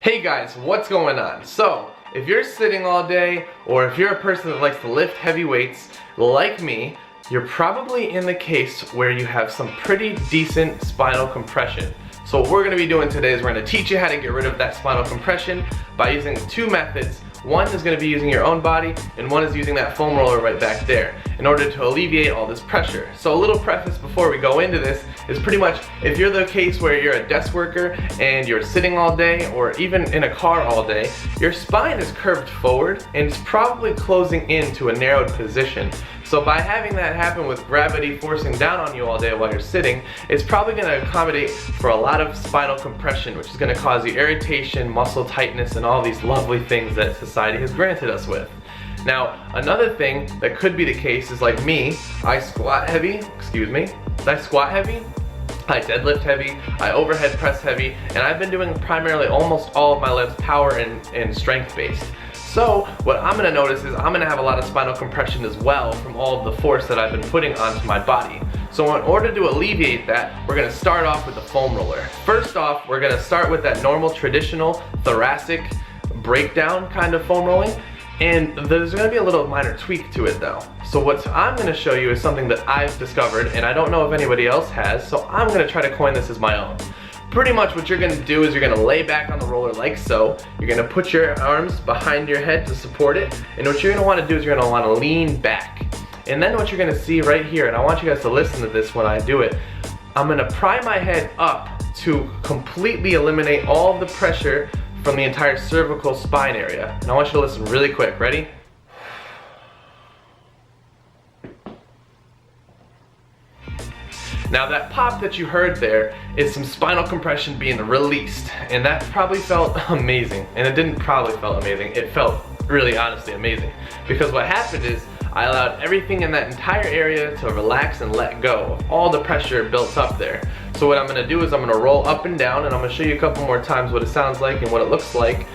Hey guys, what's going on? So, if you're sitting all day, or if you're a person that likes to lift heavy weights, like me, you're probably in the case where you have some pretty decent spinal compression. So what we're going to be doing today is we're going to teach you how to get rid of that spinal compression by using two methods. One is going to be using your own body, and one is using that foam roller right back there in order to alleviate all this pressure. So a little preface before we go into this is pretty much if you're the case where you're a desk worker and you're sitting all day or even in a car all day, your spine is curved forward and it's probably closing into a narrowed position. So by having that happen with gravity forcing down on you all day while you're sitting, it's probably going to accommodate for a lot of spinal compression, which is going to cause you irritation, muscle tightness, and all these lovely things that society has granted us with. Now, another thing that could be the case is like me, I squat heavy, I deadlift heavy, I overhead press heavy, and I've been doing primarily almost all of my lifts power and strength based. So what I'm going to notice is I'm going to have a lot of spinal compression as well from all of the force that I've been putting onto my body. So in order to alleviate that, we're going to start off with the foam roller. First off, we're going to start with that normal traditional thoracic breakdown kind of foam rolling. And there's going to be a little minor tweak to it though. So what I'm going to show you is something that I've discovered and I don't know if anybody else has, so I'm going to try to coin this as my own. Pretty much what you're going to do is you're going to lay back on the roller like so. You're going to put your arms behind your head to support it, and what you're going to want to do is you're going to want to lean back. And then what you're going to see right here, and I want you guys to listen to this when I do it, I'm going to pry my head up to completely eliminate all of the pressure from the entire cervical spine area. And I want you to listen really quick. Ready? Now that pop that you heard there is some spinal compression being released, and that probably felt amazing. And it didn't probably felt amazing, it felt really honestly amazing. Because what happened is I allowed everything in that entire area to relax and let go of all the pressure built up there. So what I'm going to do is I'm going to roll up and down, and I'm going to show you a couple more times what it sounds like and what it looks like.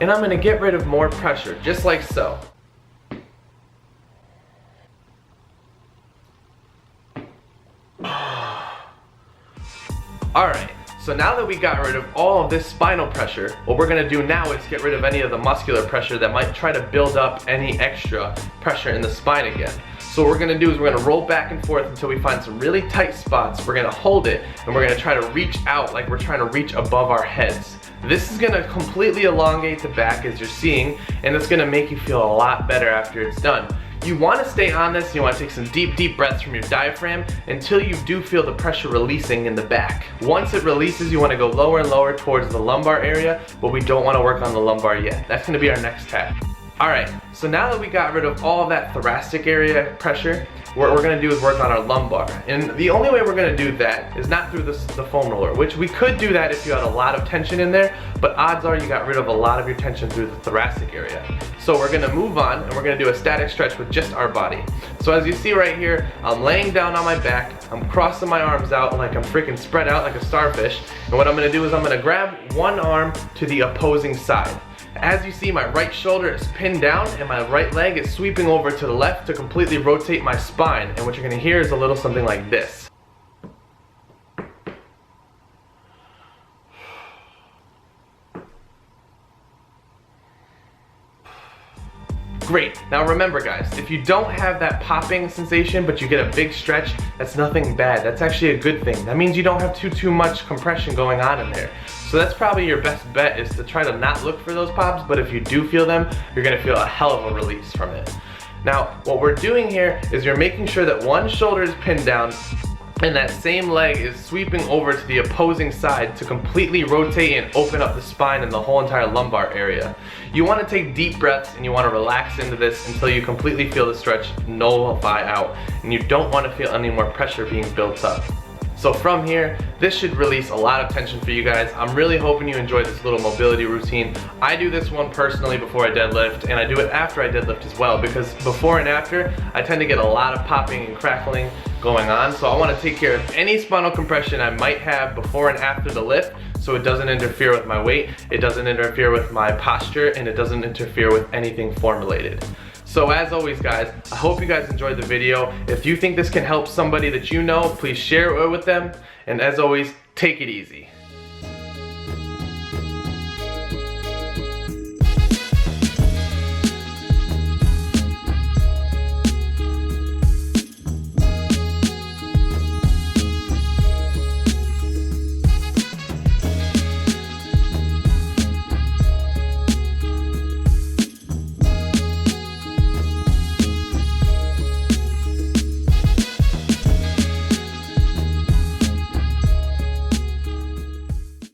And I'm going to get rid of more pressure, just like so. Alright, so now that we got rid of all of this spinal pressure, what we're going to do now is get rid of any of the muscular pressure that might try to build up any extra pressure in the spine again. So what we're going to do is we're going to roll back and forth until we find some really tight spots. We're going to hold it and we're going to try to reach out like we're trying to reach above our heads. This is going to completely elongate the back as you're seeing, and it's going to make you feel a lot better after it's done. You want to stay on this, you want to take some deep breaths from your diaphragm until you do feel the pressure releasing in the back. Once it releases, you want to go lower and lower towards the lumbar area, but we don't want to work on the lumbar yet. That's going to be our next task. Alright, so now that we got rid of all of that thoracic area pressure, what we're going to do is work on our lumbar. And the only way we're going to do that is not through the foam roller, which we could do that if you had a lot of tension in there, but odds are you got rid of a lot of your tension through the thoracic area. So we're going to move on and we're going to do a static stretch with just our body. So as you see right here, I'm laying down on my back, I'm crossing my arms out like I'm freaking spread out like a starfish, and what I'm going to do is I'm going to grab one arm to the opposing side. As you see, my right shoulder is pinned down and my right leg is sweeping over to the left to completely rotate my spine, and what you're going to hear is a little something like this. Great. Now remember guys, if you don't have that popping sensation but you get a big stretch, that's nothing bad. That's actually a good thing. That means you don't have too much compression going on in there. So that's probably your best bet, is to try to not look for those pops, but if you do feel them, you're going to feel a hell of a release from it. Now what we're doing here is you're making sure that one shoulder is pinned down and that same leg is sweeping over to the opposing side to completely rotate and open up the spine and the whole entire lumbar area. You want to take deep breaths and you want to relax into this until you completely feel the stretch nullify out, and you don't want to feel any more pressure being built up. So from here, this should release a lot of tension for you guys. I'm really hoping you enjoy this little mobility routine. I do this one personally before I deadlift, and I do it after I deadlift as well, because before and after, I tend to get a lot of popping and crackling going on. So I want to take care of any spinal compression I might have before and after the lift, so it doesn't interfere with my weight, it doesn't interfere with my posture, and it doesn't interfere with anything form related. So as always guys, I hope you guys enjoyed the video. If you think this can help somebody that you know, please share it with them. And as always, take it easy.